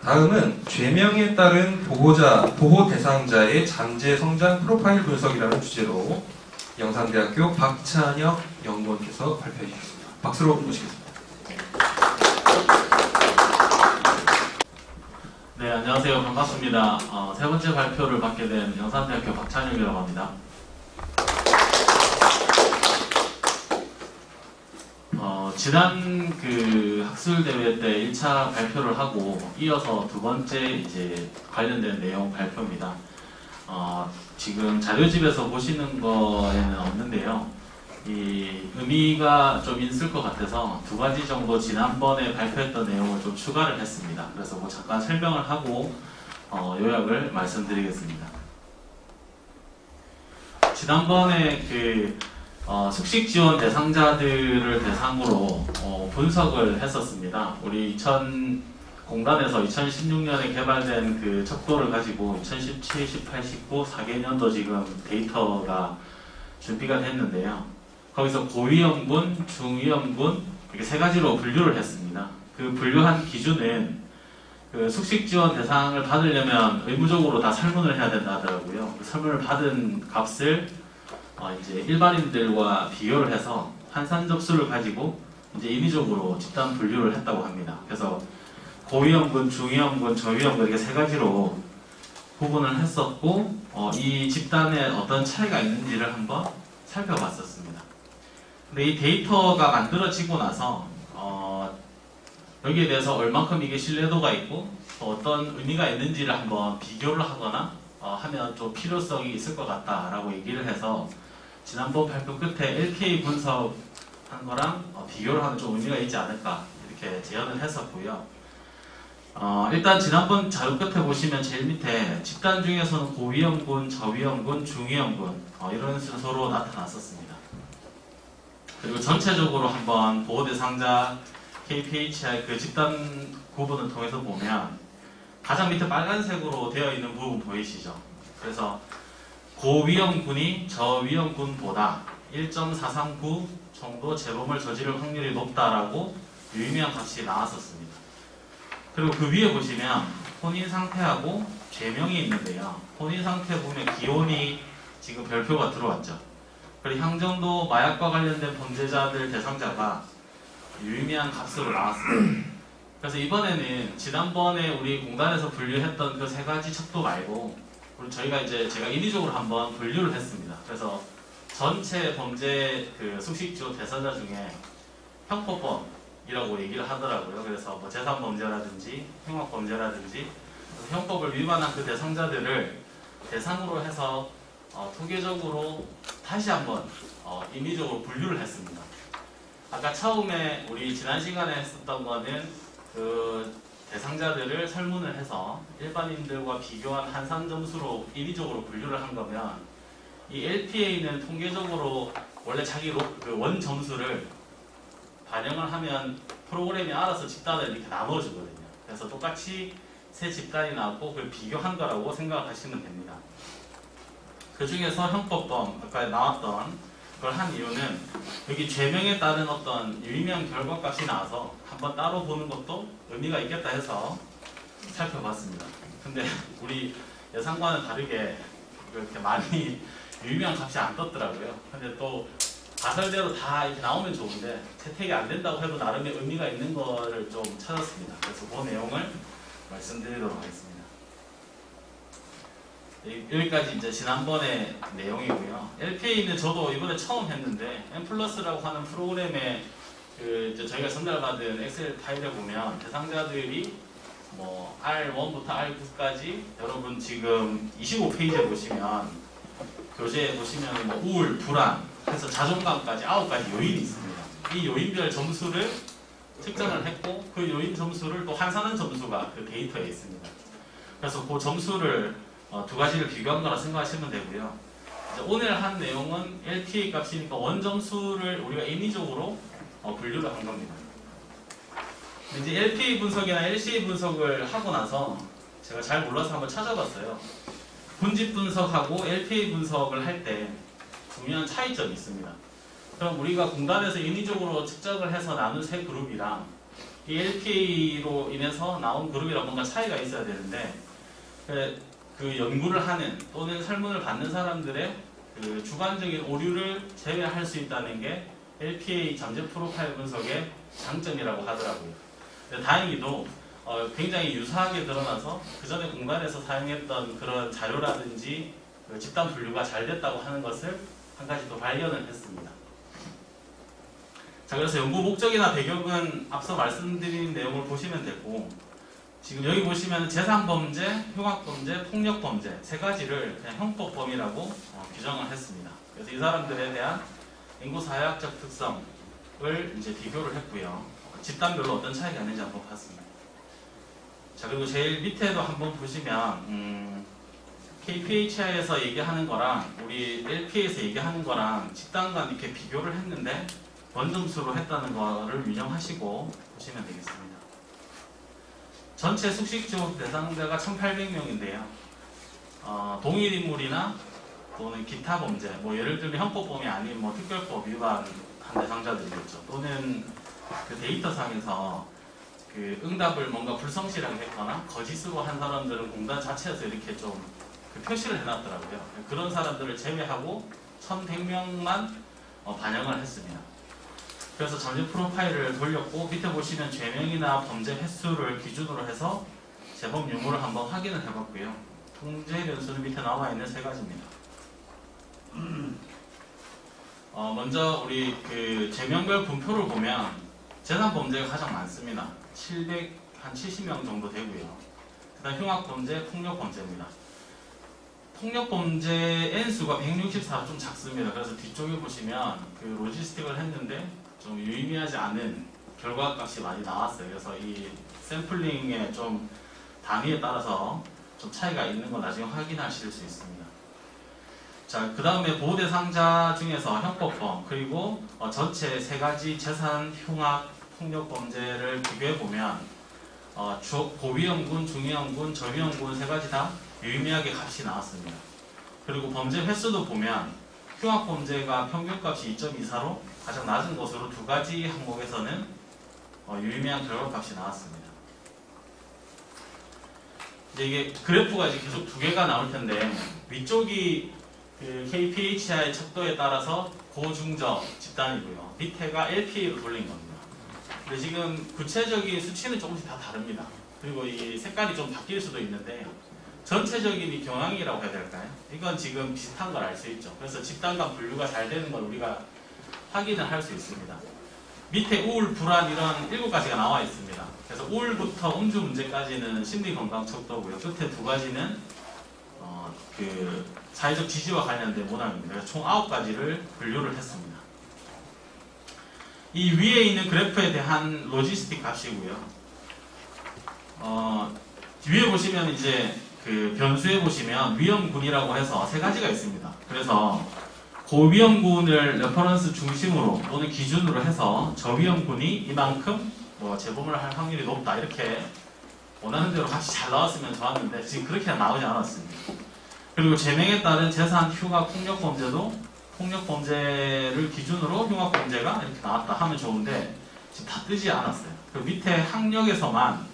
다음은 죄명에 따른 보호 대상자의 잠재 성장 프로파일 분석이라는 주제로 영산대학교 박찬혁 연구원께서 발표해 주셨습니다. 박수로 모시겠습니다. 네, 안녕하세요. 반갑습니다. 세 번째 발표를 맡게 된 영산대학교 박찬혁이라고 합니다. 지난 그 학술대회 때 1차 발표를 하고 이어서 두 번째 이제 관련된 내용 발표입니다. 지금 자료집에서 보시는 거에는 없는데요. 이 의미가 좀 있을 것 같아서 두 가지 정도 지난번에 발표했던 내용을 좀 추가를 했습니다. 그래서 뭐 잠깐 설명을 하고 요약을 말씀드리겠습니다. 지난번에 그 숙식 지원 대상자들을 대상으로 분석을 했었습니다. 우리 공단에서 2016년에 개발된 그 척도를 가지고 2017, 18, 19, 4개년도 지금 데이터가 준비가 됐는데요. 거기서 고위험군, 중위험군 이렇게 세 가지로 분류를 했습니다. 그 분류한 기준은 그 숙식 지원 대상을 받으려면 의무적으로 다 설문을 해야 된다 하더라고요. 그 설문을 받은 값을 이제 일반인들과 비교를 해서 환산 접수를 가지고 이제 인위적으로 집단 분류를 했다고 합니다. 그래서 고위험군, 중위험군, 저위험군 이렇게 세 가지로 구분을 했었고 이 집단에 어떤 차이가 있는지를 한번 살펴봤었습니다. 근데 이 데이터가 만들어지고 나서 여기에 대해서 얼만큼 이게 신뢰도가 있고 또 어떤 의미가 있는지를 한번 비교를 하거나 하면 좀 필요성이 있을 것 같다라고 얘기를 해서 지난번 발표 끝에 LPA 분석한 거랑 비교를 하면 좀 의미가 있지 않을까 이렇게 제안을 했었고요. 일단 지난번 자료 끝에 보시면 제일 밑에 집단 중에서는 고위험군, 저위험군, 중위험군 이런 순서로 나타났었습니다. 그리고 전체적으로 한번 보호대상자 KPHI 그 집단 구분을 통해서 보면 가장 밑에 빨간색으로 되어 있는 부분 보이시죠? 그래서 고위험군이 저위험군보다 1.439 정도 재범을 저지를 확률이 높다라고 유의미한 값이 나왔었습니다. 그리고 그 위에 보시면 혼인 상태하고 죄명이 있는데요. 혼인 상태 보면 기혼이 지금 별표가 들어왔죠. 그리고 향정도 마약과 관련된 범죄자들 대상자가 유의미한 값으로 나왔습니다. 그래서 이번에는 지난번에 우리 공단에서 분류했던 그 세 가지 척도 말고 제가 인위적으로 한번 분류를 했습니다. 그래서 전체 범죄 그 숙식지원 대상자 중에 형법범이라고 얘기를 하더라고요. 그래서 뭐 재산범죄라든지 흉악범죄라든지 형법을 위반한 그 대상자들을 대상으로 해서 통계적으로 다시 한번 인위적으로 분류를 했습니다. 아까 처음에 우리 지난 시간에 했었던 거는 그 대상자들을 설문을 해서 일반인들과 비교한 환산 점수로 인위적으로 분류를 한 거면 이 LPA는 통계적으로 원래 자기 그 원 점수를 반영을 하면 프로그램이 알아서 집단을 이렇게 나눠주거든요. 그래서 똑같이 세 집단이 나왔고 그걸 비교한 거라고 생각하시면 됩니다. 그 중에서 형법범 아까 나왔던 그걸 한 이유는 여기 죄명에 따른 어떤 유의미한 결과값이 나와서 한번 따로 보는 것도 의미가 있겠다 해서 살펴봤습니다. 근데 우리 예상과는 다르게 이렇게 많이 유의미한 값이 안 떴더라고요. 근데 또 가설대로 다 이렇게 나오면 좋은데 채택이 안 된다고 해도 나름의 의미가 있는 거를 좀 찾았습니다. 그래서 그 내용을 말씀드리도록 하겠습니다. 여기까지 이제 지난번의 내용이고요. LPA는 저도 이번에 처음 했는데 M+라고 하는 프로그램에 이제 저희가 전달받은 엑셀 파일에 보면 대상자들이 뭐 R1부터 R9까지 여러분 지금 25페이지에 보시면 교재에 보시면 뭐 우울, 불안 해서 자존감까지 9가지 요인이 있습니다. 이 요인별 점수를 측정을 했고 그 요인 점수를 또 환산한 점수가 그 데이터에 있습니다. 그래서 그 점수를 두 가지를 비교한 거라 생각하시면 되고요. 오늘 한 내용은 LPA 값이니까 원점수를 우리가 인위적으로 분류를 한 겁니다. 이제 LPA 분석이나 LCA 분석을 하고 나서 제가 잘 몰라서 한번 찾아봤어요. 군집 분석하고 LPA 분석을 할 때 중요한 차이점이 있습니다. 그럼 우리가 공단에서 인위적으로 측정을 해서 나눈 세 그룹이랑 이 LPA로 인해서 나온 그룹이랑 뭔가 차이가 있어야 되는데 그 연구를 하는 또는 설문을 받는 사람들의 그 주관적인 오류를 제외할 수 있다는 게 LPA 잠재 프로파일 분석의 장점이라고 하더라고요. 다행히도 굉장히 유사하게 드러나서 그 전에 공간에서 사용했던 그런 자료라든지 그 집단 분류가 잘 됐다고 하는 것을 한 가지 더 발견을 했습니다. 자, 그래서 연구 목적이나 배경은 앞서 말씀드린 내용을 보시면 되고, 지금 여기 보시면 재산범죄, 흉악범죄, 폭력범죄 세 가지를 그냥 형법범이라고 규정을 했습니다. 그래서 이 사람들에 대한 인구사회학적 특성을 이제 비교를 했고요. 집단별로 어떤 차이가 있는지 한번 봤습니다. 자, 그리고 제일 밑에도 한번 보시면 KPHI에서 얘기하는 거랑 우리 LPA에서 얘기하는 거랑 집단 간 이렇게 비교를 했는데 원점수로 했다는 거를 유념하시고 보시면 되겠습니다. 전체 숙식지원 대상자가 1,800명인데요. 동일 인물이나 또는 기타 범죄, 뭐 예를 들면 형법범이 아닌 뭐 특별법 위반한 대상자들이겠죠. 또는 그 데이터상에서 그 응답을 뭔가 불성실하게 했거나 거짓으로 한 사람들은 공단 자체에서 이렇게 좀 그 표시를 해놨더라고요. 그런 사람들을 제외하고 1,100명만 반영을 했습니다. 그래서 잠재 프로파일을 돌렸고 밑에 보시면 죄명이나 범죄 횟수를 기준으로 해서 재범 유무를 한번 확인을 해봤고요. 통제 변수는 밑에 나와 있는 세 가지입니다. 먼저 우리 그 죄명별 분포를 보면 재산 범죄가 가장 많습니다. 770명 정도 되고요. 그다음 흉악범죄, 폭력범죄입니다. 폭력범죄 N수가 164로 좀 작습니다. 그래서 뒤쪽에 보시면 그 로지스틱을 했는데 좀 유의미하지 않은 결과값이 많이 나왔어요. 그래서 이 샘플링의 좀 단위에 따라서 좀 차이가 있는 거 나중에 확인하실 수 있습니다. 자, 그 다음에 보호 대상자 중에서 형법범 그리고 전체 세 가지 재산, 흉악, 폭력범죄를 비교해 보면 고위험군, 중위험군, 저위험군 세 가지 다 유의미하게 값이 나왔습니다. 그리고 범죄 횟수도 보면 흉악범죄가 평균값이 2.24로 가장 낮은 것으로 두 가지 항목에서는 유의미한 결과값이 나왔습니다. 이제 이게 그래프가 이제 계속 두 개가 나올 텐데 위쪽이 그 KPHI 척도에 따라서 고중저 집단이고요. 밑에가 LPA로 돌린 겁니다. 근데 지금 구체적인 수치는 조금씩 다 다릅니다. 그리고 이 색깔이 좀 바뀔 수도 있는데 전체적인 이 경향이라고 해야 될까요? 이건 지금 비슷한 걸 알 수 있죠. 그래서 집단 간 분류가 잘 되는 걸 우리가 확인을 할 수 있습니다. 밑에 우울, 불안 이런 7가지가 나와 있습니다. 그래서 우울부터 음주 문제까지는 심리건강 척도고요. 끝에 두 가지는 그 사회적 지지와 관련된 문항입니다. 그래서 총 9가지를 분류를 했습니다. 이 위에 있는 그래프에 대한 로지스틱 값이고요. 위에 보시면 이제 그 변수에 보시면 위험군이라고 해서 세 가지가 있습니다. 그래서 고위험군을 레퍼런스 중심으로 또는 기준으로 해서 저위험군이 이만큼 뭐 재범을 할 확률이 높다 이렇게 원하는 대로 같이 잘 나왔으면 좋았는데 지금 그렇게 나오지 않았습니다. 그리고 죄명에 따른 재산, 흉악, 폭력범죄도 폭력범죄를 기준으로 흉악범죄가 이렇게 나왔다 하면 좋은데 지금 다 뜨지 않았어요. 그 밑에 학력에서만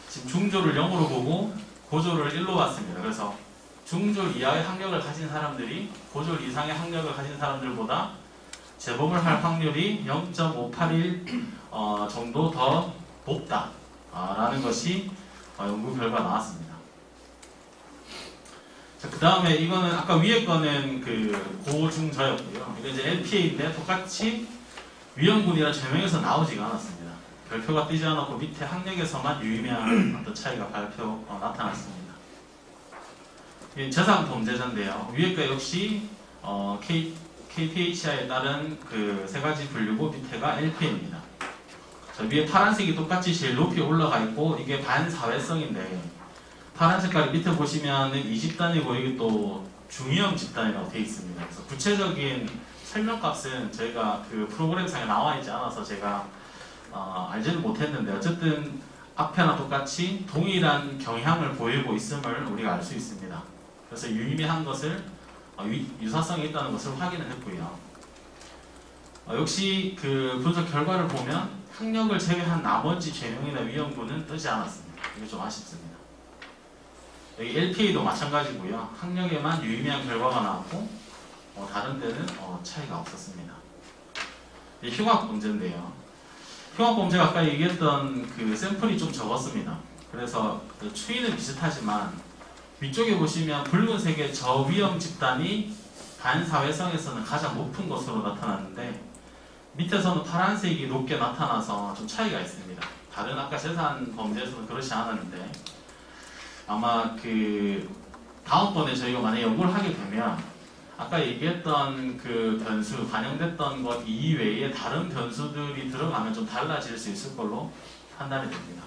지금 중조를 0으로 보고 고조를 1로 봤습니다. 그래서 중졸 이하의 학력을 가진 사람들이 고졸 이상의 학력을 가진 사람들보다 재범을 할 확률이 0.581 정도 더 높다라는 것이 연구 결과 나왔습니다. 그 다음에 이거는 아까 위에 거는 그 고중저였고요. 이거 이제 LPA인데 똑같이 위험군이라 죄명에서 나오지가 않았습니다. 별표가 뜨지 않았고 밑에 학력에서만 유의미한 어떤 차이가 나타났습니다. 재산 범죄자인데요. 위에 거 역시 KPHI에 따른 그 세 가지 분류고 밑에가 LPA입니다. 위에 파란색이 똑같이 제일 높이 올라가 있고 이게 반사회성인데 파란 색깔 밑에 보시면은 이 집단이고 이게 또 중위험 집단이라고 되어 있습니다. 그래서 구체적인 설명값은 저희가 그 프로그램상에 나와 있지 않아서 제가 알지는 못했는데 어쨌든 앞에나 똑같이 동일한 경향을 보이고 있음을 우리가 알 수 있습니다. 그래서 유의미한 것을 유사성이 있다는 것을 확인을 했고요. 역시 그 분석 결과를 보면 학력을 제외한 나머지 죄명이나 위헌군은 뜨지 않았습니다. 이게 좀 아쉽습니다. 여기 LPA도 마찬가지고요. 학력에만 유의미한 결과가 나왔고 다른 데는 차이가 없었습니다. 흉악범죄인데요. 흉악범죄가 아까 얘기했던 그 샘플이 좀 적었습니다. 그래서 그 추이는 비슷하지만 위쪽에 보시면 붉은색의 저위험 집단이 반사회성에서는 가장 높은 것으로 나타났는데 밑에서는 파란색이 높게 나타나서 좀 차이가 있습니다. 다른 아까 재산 범죄에서는 그렇지 않았는데 아마 그 다음번에 저희가 만약에 연구를 하게 되면 아까 얘기했던 그 변수 반영됐던 것 이외에 다른 변수들이 들어가면 좀 달라질 수 있을 걸로 판단이 됩니다.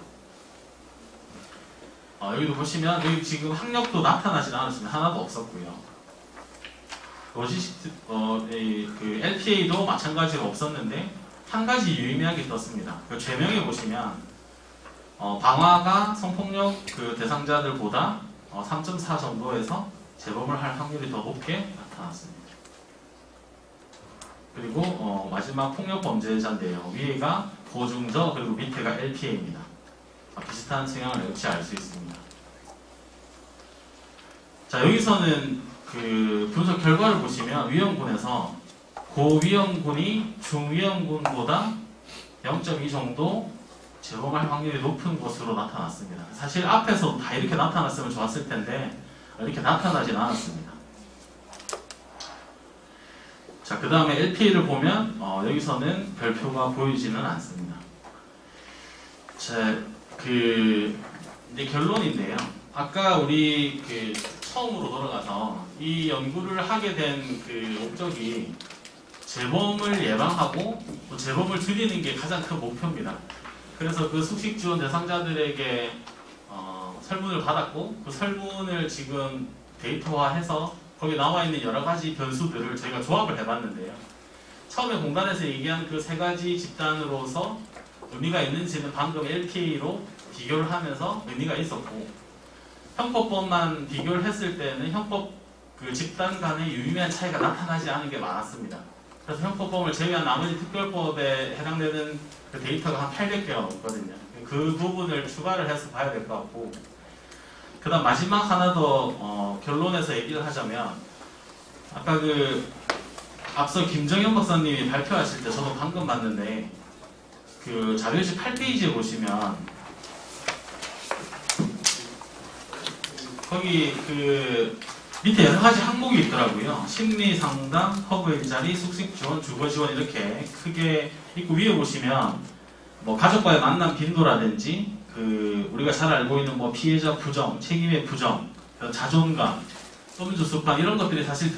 여기도 보시면 여기 지금 학력도 나타나지 않았습니다. 하나도 없었고요. 로지스틱 그 LPA도 마찬가지로 없었는데 한 가지 유의미하게 떴습니다. 그 죄명에 보시면 방화가 성폭력 그 대상자들보다 3.4 정도에서 재범을 할 확률이 더 높게 나타났습니다. 그리고 마지막 폭력 범죄자인데요. 위에가 보증저 그리고 밑에가 LPA입니다. 비슷한 성향을 역시 알 수 있습니다. 자, 여기서는 그 분석 결과를 보시면 위험군에서 고위험군이 중위험군보다 0.2 정도 재범할 확률이 높은 것으로 나타났습니다. 사실 앞에서 다 이렇게 나타났으면 좋았을 텐데 이렇게 나타나진 않았습니다. 자, 그 다음에 LPA를 보면 여기서는 별표가 보이지는 않습니다. 자, 이제 결론인데요. 아까 우리 처음으로 돌아가서 이 연구를 하게 된 그 목적이 재범을 예방하고 또 재범을 줄이는 게 가장 큰 목표입니다. 그래서 그 숙식 지원 대상자들에게 설문을 받았고 그 설문을 지금 데이터화해서 거기 나와 있는 여러 가지 변수들을 저희가 조합을 해봤는데요. 처음에 공단에서 얘기한 그 세 가지 집단으로서 의미가 있는지는 방금 LPA로 비교를 하면서 의미가 있었고 형법법만 비교를 했을 때는 형법 그 집단 간의 유의미한 차이가 나타나지 않은 게 많았습니다. 그래서 형법법을 제외한 나머지 특별법에 해당되는 그 데이터가 한 800개가 넘거든요. 그 부분을 추가를 해서 봐야 될 것 같고 그 다음 마지막 하나 더 결론에서 얘기를 하자면 아까 앞서 김정현 박사님이 발표하실 때 저도 방금 봤는데 그 자료실 8페이지에 보시면 거기 밑에 여러 가지 항목이 있더라고요. 심리 상담, 허브 일자리, 숙식 지원, 주거 지원 이렇게 크게 있고 위에 보시면 뭐 가족과의 만남 빈도라든지 우리가 잘 알고 있는 뭐 피해자 부정, 책임의 부정, 자존감, 소문조 습관 이런 것들이 사실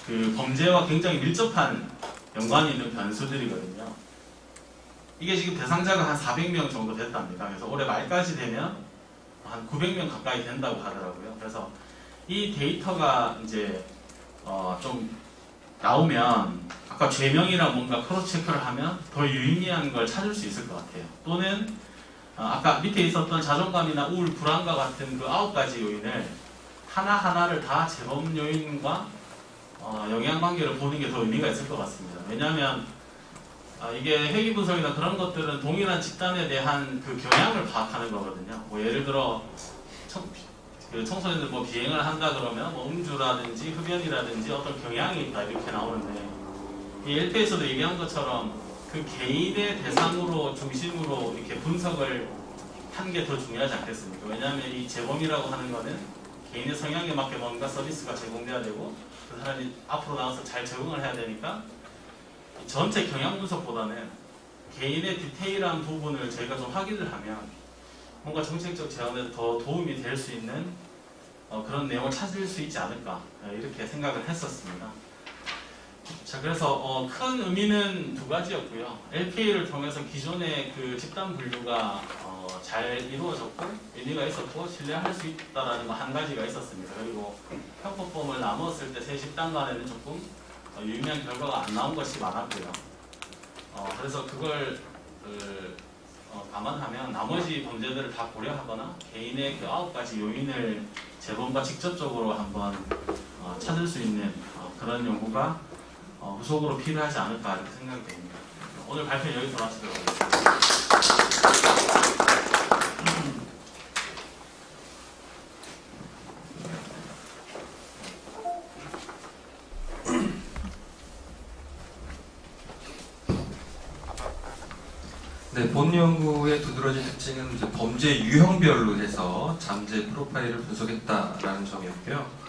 그 범죄와 굉장히 밀접한 연관이 있는 변수들이거든요. 이게 지금 대상자가 한 400명 정도 됐답니다. 그래서 올해 말까지 되면 한 900명 가까이 된다고 하더라고요. 그래서 이 데이터가 이제 좀 나오면 아까 죄명이랑 뭔가 크로스 체크를 하면 더 유의미한 걸 찾을 수 있을 것 같아요. 또는 아까 밑에 있었던 자존감이나 우울, 불안과 같은 그 9가지 요인을 하나하나를 다 재범 요인과 영향관계를 보는 게 더 의미가 있을 것 같습니다. 왜냐하면 이게 회귀 분석이나 그런 것들은 동일한 집단에 대한 그 경향을 파악하는 거거든요. 뭐 예를 들어 청소년들 뭐 비행을 한다 그러면 뭐 음주라든지 흡연이라든지 어떤 경향이 있다 이렇게 나오는데 이 LP에서도 얘기한 것처럼 그 개인의 대상으로 중심으로 이렇게 분석을 한 게 더 중요하지 않겠습니까? 왜냐하면 이 재범이라고 하는 거는 개인의 성향에 맞게 뭔가 서비스가 제공돼야 되고 그 사람이 앞으로 나와서 잘 적응을 해야 되니까 전체 경향 분석보다는 개인의 디테일한 부분을 저희가 좀 확인을 하면 뭔가 정책적 제안에 더 도움이 될 수 있는 그런 내용을 찾을 수 있지 않을까 이렇게 생각을 했었습니다. 자, 그래서 큰 의미는 두 가지였고요. LPA를 통해서 기존의 그 집단 분류가 잘 이루어졌고 의미가 있었고 신뢰할 수 있다라는 거 한 가지가 있었습니다. 그리고 형법범을 나누었을 때 세 집단 간에는 조금 유의미한 결과가 안 나온 것이 많았고요. 그래서 그걸 감안하면 나머지 범죄들을 다 고려하거나 개인의 그 9가지 요인을 재범과 직접적으로 한번 찾을 수 있는 그런 연구가 후속으로 필요하지 않을까 이렇게 생각이 됩니다. 오늘 발표 여기서 마치도록 하겠습니다. 네, 본 연구의 두드러진 특징은 이제 범죄 유형별로 해서 잠재 프로파일을 분석했다라는 점이었고요.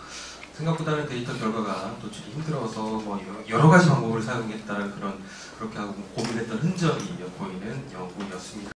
생각보다는 데이터 결과가 도출이 힘들어서 뭐 여러 가지 방법을 사용했다는 그렇게 하고 고민했던 흔적이 보이는 연구였습니다.